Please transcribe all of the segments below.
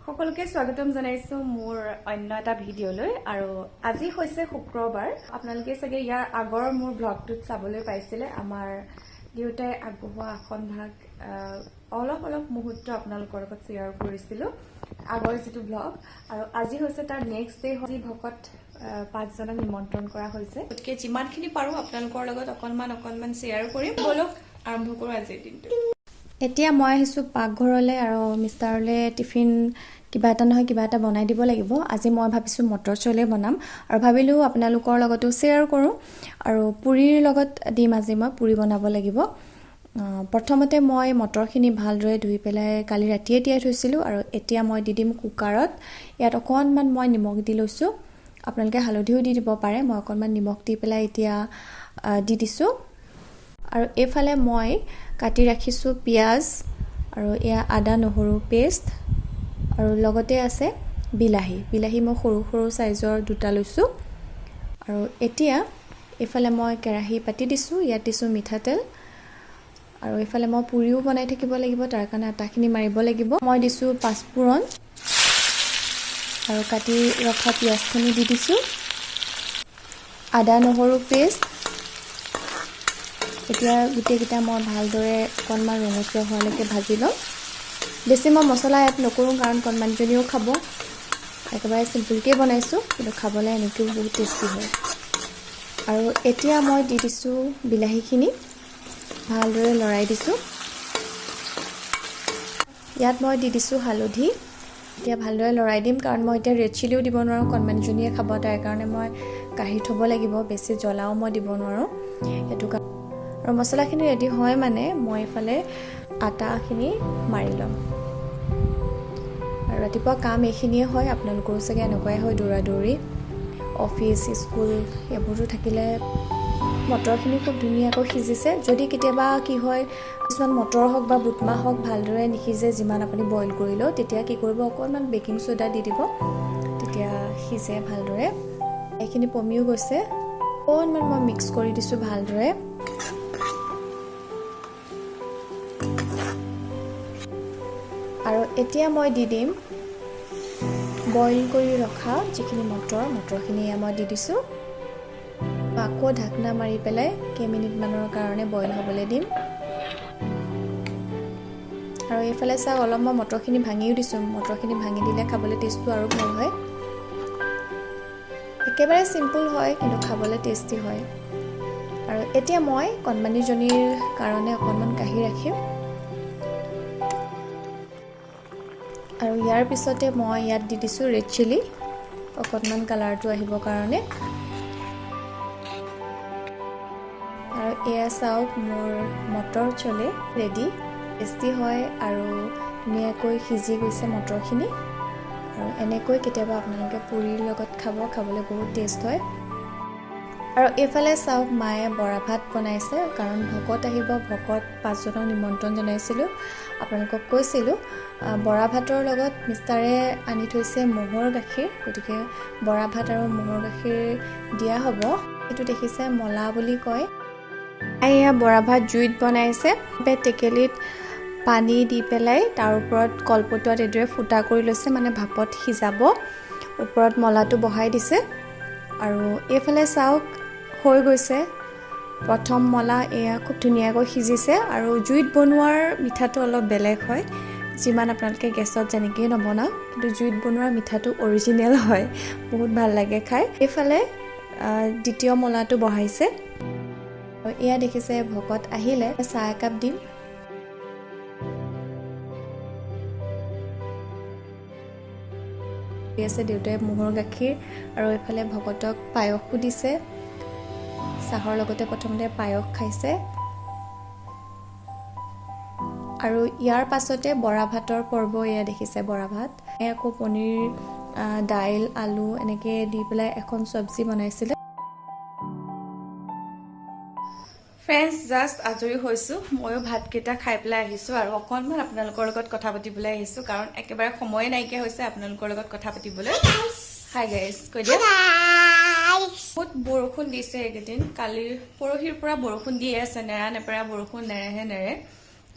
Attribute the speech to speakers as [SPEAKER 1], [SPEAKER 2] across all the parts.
[SPEAKER 1] সকলোকে স্বাগতম জনাইছো মোৰ অন্য এটা ভিডিঅলৈ আৰু আজি হৈছে শুক্ৰবাৰ আপোনালোকে সগে ইয়াৰ আগৰ মোৰ ব্লগটোত চাবলৈ পাইছিলে আমাৰ দেউতাই আগবঢ়োৱা এখন ভাগ অলপ মুহূৰ্ত আপোনালোকৰ লগত শ্বেয়াৰ কৰিছিলো আগৰ যেটো ব্লগ আৰু আজি হৈছে তাৰ নেক্সট ডে হৈ ভকত পাঁচজনক নিমন্ত্ৰণ কৰা হৈছে গতিকে যিমানখিনি পাৰো আপোনালোকৰ লগত অকনমান শ্বেয়াৰ কৰিম বলক আৰম্ভ কৰো আজিৰ দিনটো এতিয়া মই আহিছো পাকঘৰলে আৰু মিষ্টাৰলে টিফিন কিবা এটা নহয় কিবা এটা বনাই দিব লাগিব আজি মই ভাবিছো মটৰ চলে বনাম আৰু ভাবিলো আপোনালোকৰ লগতো শেয়াৰ কৰো আৰু পুৰীৰ লগত দিম আজি মই পুৰী বনাব লাগিব প্ৰথমতে মই মটৰখিনি ভালদৰে ধুই পেলাই কালি ৰাতিয়ে তিয়াই থৈছিলো আৰু এতিয়া মই দি দিম কুকাৰত ইয়াত অকনমান মই নিমখ দি লৈছো আপোনালোকে হালধিও দি দিব পাৰে মই অকনমান নিমখ দি পেলাই এতিয়া দি দিছো আৰু এফালে মই কাটি ৰাখিছো পিয়াজ আৰু এয়া আদা নহৰু পেষ্ট আৰু লগতে আছে বিলাহী মই সৰু সাইজৰ দুটা লৈছো আৰু এতিয়া এফালে মই কেৰাহী পাতি দিছো ইয়াত দিছো মিঠাতেল আৰু এফালে মই পুৰিও বনাই থাকিব লাগিব তাৰ কাৰণে আটাখিনি মাৰিব লাগিব মই দিছো পাঁচফোৰণ আৰু কাটি ৰখা পিয়াজখিনি দি দিছো আদা নহৰু পেষ্ট এতিয়া গুটেকিটা মই ভালদৰে অকনমান ৰঙচুৱা হোৱালৈকে ভাজি লম বেছি মই মছলা এড নকৰো কাৰণ কনমানজনীও খাব একেবাৰে সিম্পলকৈ বনাইছো কিন্তু খাবলৈ এনেকৈ বহুত টেষ্টি হয় আৰু এতিয়া মই দি দিছো বিলাহীখিনি ভালদৰে লৰাই দিছো ইয়াত মই দি দিছো হালধি এতিয়া ভালদৰে লৰাই দিম কাৰণ মই এতিয়া ৰেড চিলিও দিব নোৱাৰো কনমানজনীয়ে খাব তাৰ কাৰণে মই কাঢ়ি থব লাগিব বেছি জ্বলাও মই দিব নোৱাৰো এটো আৰু মছলাখিনি ৰেডি হয় মানে মই এফালে আটাখিনি মাৰি লম আৰু ৰাতিপুৱা কাম এইখিনিয়ে হয় আপোনালোকৰ সগে এনেকুৱাই হয় দৌৰা-দৌৰি অফিস স্কুল এবোৰো থাকিলে মটৰখিনি খুব ধুনীয়াকৈ সিজিছে যদি কেতিয়াবা কি হয় কিছুমান মটৰ হওক বা বুটমাহ হওক ভালদৰে নিসিজে যিমান আপুনি বইল কৰিলো তেতিয়া কি কৰিব অকনমান বেকিং সোডা দি দিব তেতিয়া সিজে ভালদৰে এইখিনি পমিও গৈছে অকনমান মই মিক্স কৰি দিছো ভালদৰে আৰু এতিয়া মই দি দিম বইল কৰি ৰখা যিখিনি মটৰখিনি মই দি দিছো আকৌ ঢাকনা মাৰি পেলাই কেইমিনিট মানৰ কাৰণে বইল হ'বলৈ দিম আৰু এইফালে চাওক অলপ মই মটৰখিনি ভাঙিও দিছো মটৰখিনি ভাঙি দিলে খাবলৈ টেষ্টটো আৰু ভাল হয় একেবাৰে সিম্পল হয় কিন্তু খাবলৈ টেষ্টি হয় আৰু এতিয়া মই কণমানিজনীৰ কাৰণে অকনমান কাঢ়ি ৰাখিম আৰু ইয়াৰ পিছতে মই ইয়াত দি দিছো ৰেড চিলি অকনমান কালাৰটো আহিবৰ কাৰণে আৰু এয়া চাওক মোৰ মটৰ চলে ৰেডি টেষ্টি হয় আৰু ধুনীয়াকৈ সিজি গৈছে মটৰখিনি আৰু এনেকৈ কেতিয়াবা আপোনালোকে পুৰীৰ লগত খাবলৈ বহুত টেষ্ট হয় আৰু এফালে চাওক মায়ে বৰা ভাত বনাইছে কাৰণ ভকত আহিব ভকত পাঁচজনক নিমন্ত্ৰণ জনাইছিলো আপোনালোকক কৈছিলো বৰা ভাতৰ লগত মিষ্টাৰে আনি থৈছে মহৰ গাখীৰ গতিকে বৰা ভাত আৰু মহৰ গাখীৰ দিয়া হ'ব এটো দেখিছে মলা বুলি কয় এয়া বৰা ভাত জুইত বনাইছে টেকেলিত পানী দি পেলাই তাৰ ওপৰত কলপটুৱাত এদৰে ফুটা কৰি লৈছে মানে ভাপত সিজাব ওপৰত মলাটো বহাই দিছে আৰু এফালে চাওক হৈ গৈছে প্ৰথম মলা এয়া খুব ধুনীয়াকৈ সিজিছে আৰু জুইত বনোৱাৰ মিঠাটো অলপ বেলেগ হয় যিমান আপোনালোকে গেছত যেনেকৈ নবনাওক কিন্তু জুইত বনোৱাৰ মিঠাটো অৰিজিনেল হয় বহুত ভাল লাগে খাই এফালে দ্বিতীয় মলাটো বহাইছে আৰু এয়া দেখিছে ভকত আহিলে চাহ একাপ দিম আছে দেউতাই মোহৰ গাখীৰ আৰু এফালে ভকতক পায়সো দিছে চাহৰ লগতে প্ৰথমতে পায়স খাইছে আৰু ইয়াৰ পাছতে বৰা ভাতৰ পৰ্ব এয়া দেখিছে বৰা ভাত আকৌ পনীৰ দাইল আলু এনেকে দি পেলাই এখন চব্জি বনাইছিলে ফ্ৰেণ্ডছ জাষ্ট আজৰি হৈছো ময়ো ভাতকেইটা খাই পেলাই আহিছো আৰু অকনমান আপোনালোকৰ লগত কথা পাতিবলৈ আহিছো কাৰণ একেবাৰে সময় নাইকিয়া হৈছে আপোনালোকৰ লগত কথা পাতিবলৈ হাই গাইজ কৈ দিয়া বহুত বৰষুণ দিছে এইকেইদিন কালিৰ পৰহিৰ পৰা বৰষুণ দিয়ে আছে নেৰা নেপেৰা বৰষুণ নেৰে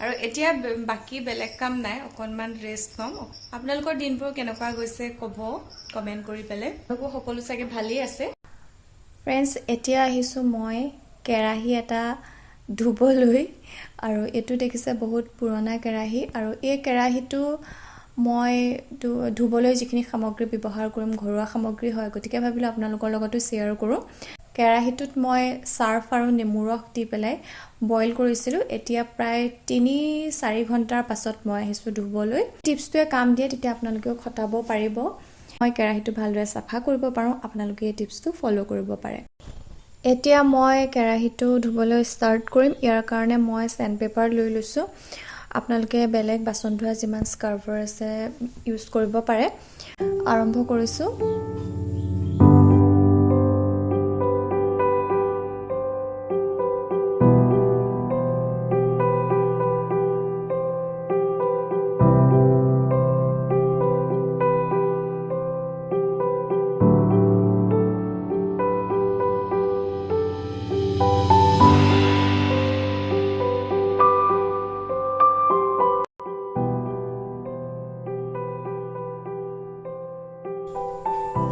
[SPEAKER 1] আৰু এতিয়া বাকি বেলেগ কাম নাই, অকণমান ৰেষ্ট ল'ম। আপোনালোকৰ দিনবোৰ কেনেকুৱা গৈছে ক'ব কমেণ্ট কৰি পেলাই। সকলো চাগে ভালেই আছে। ফ্ৰেণ্ডছ, এতিয়া আহিছোঁ মই কেৰাহী এটা ধুবলৈ, আৰু এইটো দেখিছে বহুত পুৰণা কেৰাহী, আৰু এই কেৰাহীটো মই ধুবলৈ যিখিনি সামগ্ৰী ব্যৱহাৰ কৰিম ঘৰুৱা সামগ্ৰী হয়, গতিকে ভাবিলোঁ আপোনালোকৰ লগতো শ্বেয়াৰ কৰোঁ। কেৰাহীটোত মই চাৰ্ফ আৰু নেমু ৰস দি পেলাই বইল কৰিছিলোঁ। এতিয়া প্ৰায় 3-4 ঘণ্টাৰ পাছত মই আহিছোঁ ধুবলৈ। টিপছটোৱে কাম দিয়ে, তেতিয়া আপোনালোকেও খটাব পাৰিব। মই কেৰাহীটো ভালদৰে চাফা কৰিব পাৰোঁ, আপোনালোকে এই টিপছটো ফ'ল' কৰিব পাৰে। এতিয়া মই কেৰাহীটো ধুবলৈ ষ্টাৰ্ট কৰিম। ইয়াৰ কাৰণে মই চেণ্ড পেপাৰ লৈ লৈছোঁ। আপোনালোকে বেলেগ বাচন ধোৱা যিমান স্ক্ৰাবাৰ আছে ইউজ কৰিব পাৰে। আৰম্ভ কৰিছোঁ।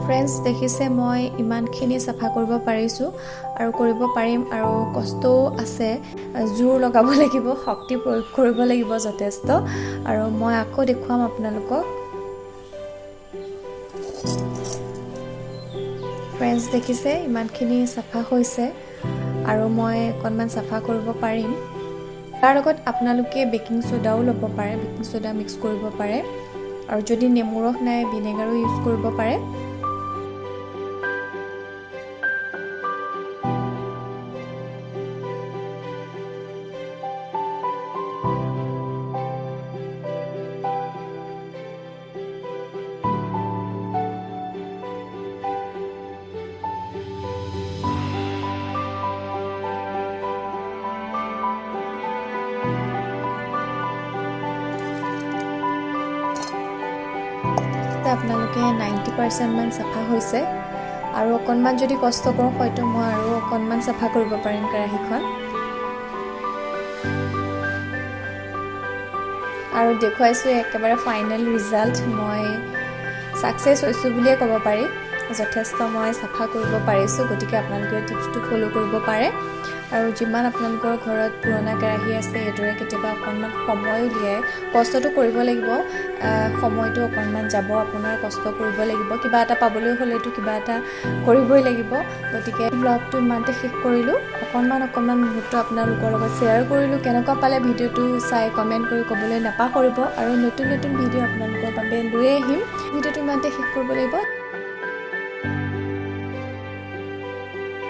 [SPEAKER 1] ফ্ৰেণ্ডছ, দেখিছে মই ইমানখিনি চাফা কৰিব পাৰিছোঁ আৰু কৰিব পাৰিম, আৰু কষ্টও আছে। জোৰ লগাব লাগিব, শক্তি প্ৰয়োগ কৰিব লাগিব যথেষ্ট। আৰু মই আকৌ দেখুৱাম আপোনালোকক। ফ্ৰেণ্ডছ, দেখিছে ইমানখিনি চাফা হৈছে, আৰু মই অকণমান চাফা কৰিব পাৰিম। তাৰ লগত আপোনালোকে বেকিং ছ'ডাও ল'ব পাৰে, বেকিং ছ'ডা মিক্স কৰিব পাৰে, আৰু যদি নেমু ৰস নাই ভিনেগাৰো ইউজ কৰিব পাৰে। আপোনালোকে 90% মান চাফা হৈছে, আৰু অকণমান যদি কষ্ট কৰোঁ হয়তো মই আৰু অকণমান চাফা কৰিব পাৰিম কেৰাহীখন। আৰু দেখুৱাইছোঁ একেবাৰে ফাইনেল ৰিজাল্ট। মই ছাকচেছ হৈছোঁ বুলিয়ে ক'ব পাৰি। যথেষ্ট মই চাফা কৰিব পাৰিছোঁ, গতিকে আপোনালোকে টিপছটো ফ'ল' কৰিব পাৰে। আৰু যিমান আপোনালোকৰ ঘৰত পুৰণা কেৰাহী আছে, এইদৰে কেতিয়াবা অকণমান সময় উলিয়াই কষ্টটো কৰিব লাগিব। সময়টো অকণমান যাব, আপোনাৰ কষ্ট কৰিব লাগিব। কিবা এটা পাবলৈ হ'লেতো কিবা এটা কৰিবই লাগিব। গতিকে ব্লগটো ইমানতে শেষ কৰিলোঁ। অকণমান মুহূৰ্ত আপোনালোকৰ লগত শ্বেয়াৰ কৰিলোঁ। কেনেকুৱা পালে ভিডিঅ'টো চাই কমেণ্ট কৰি ক'বলৈ নাপাহৰিব, আৰু নতুন ভিডিঅ' আপোনালোকৰ বাবে লৈ আহিম। ভিডিঅ'টো ইমানতে শেষ কৰিব লাগিব।